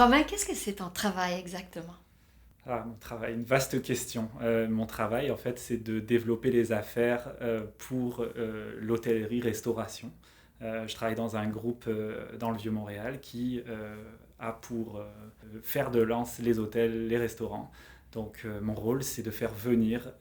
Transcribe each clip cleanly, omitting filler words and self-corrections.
Romain, qu'est-ce que c'est ton travail exactement? Mon travail, une vaste question. Mon travail, en fait, c'est de développer les affaires pour l'hôtellerie-restauration. Je travaille dans un groupe dans le Vieux-Montréal qui a pour faire de lance les hôtels, les restaurants. Donc, mon rôle, c'est de faire venir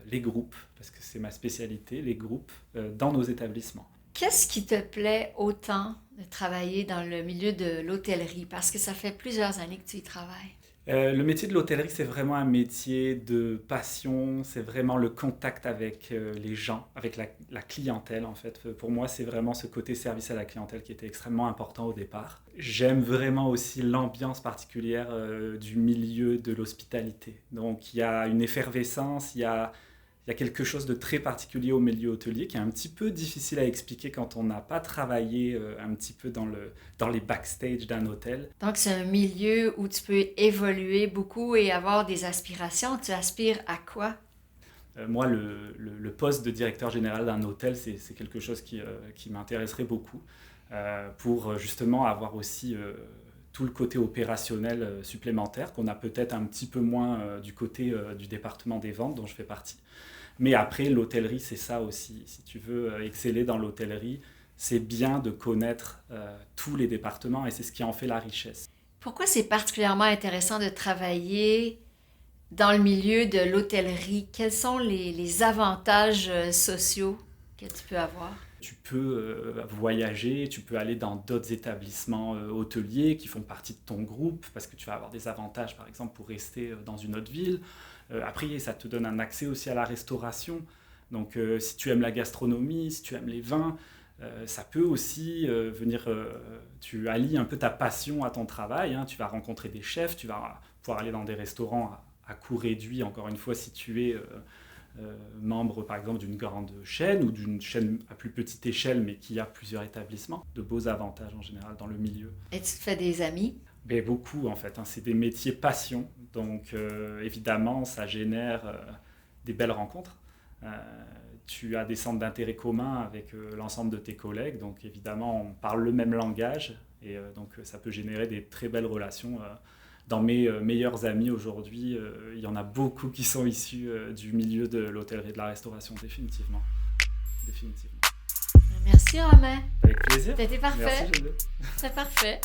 les groupes, parce que c'est ma spécialité, les groupes dans nos établissements. Qu'est-ce qui te plaît autant de travailler dans le milieu de l'hôtellerie? Parce que ça fait plusieurs années que tu y travailles. Le métier de l'hôtellerie, c'est vraiment un métier de passion, c'est vraiment le contact avec les gens, avec la clientèle en fait. Pour moi, c'est vraiment ce côté service à la clientèle qui était extrêmement important au départ. J'aime vraiment aussi l'ambiance particulière du milieu de l'hospitalité. Donc il y a une effervescence, il y a quelque chose de très particulier au milieu hôtelier qui est un petit peu difficile à expliquer quand on n'a pas travaillé un petit peu dans les backstage d'un hôtel. Donc, c'est un milieu où tu peux évoluer beaucoup et avoir des aspirations. Tu aspires à quoi? Moi, le poste de directeur général d'un hôtel, c'est quelque chose qui m'intéresserait beaucoup pour justement avoir aussi tout le côté opérationnel supplémentaire qu'on a peut-être un petit peu moins du côté du département des ventes dont je fais partie. Mais après, l'hôtellerie, c'est ça aussi. Si tu veux exceller dans l'hôtellerie, c'est bien de connaître tous les départements et c'est ce qui en fait la richesse. Pourquoi c'est particulièrement intéressant de travailler dans le milieu de l'hôtellerie? Quels sont les avantages sociaux que tu peux avoir? Tu peux voyager, tu peux aller dans d'autres établissements hôteliers qui font partie de ton groupe parce que tu vas avoir des avantages, par exemple, pour rester dans une autre ville. Après, ça te donne un accès aussi à la restauration. Donc, si tu aimes la gastronomie, si tu aimes les vins, ça peut aussi venir... tu allies un peu ta passion à ton travail. Hein. Tu vas rencontrer des chefs, tu vas pouvoir aller dans des restaurants à coût réduit, encore une fois, si tu es... membre par exemple d'une grande chaîne ou d'une chaîne à plus petite échelle mais qui a plusieurs établissements, de beaux avantages en général dans le milieu. Et tu te fais des amis? Mais beaucoup en fait, hein. C'est des métiers passion, donc évidemment ça génère des belles rencontres. Euh, Tu as des centres d'intérêt communs avec l'ensemble de tes collègues, donc évidemment on parle le même langage et donc ça peut générer des très belles relations. Dans mes meilleurs amis aujourd'hui, il y en a beaucoup qui sont issus du milieu de l'hôtellerie et de la restauration, définitivement. Définitivement. Merci Romain. Avec plaisir. C'était Merci, parfait. José. C'est parfait.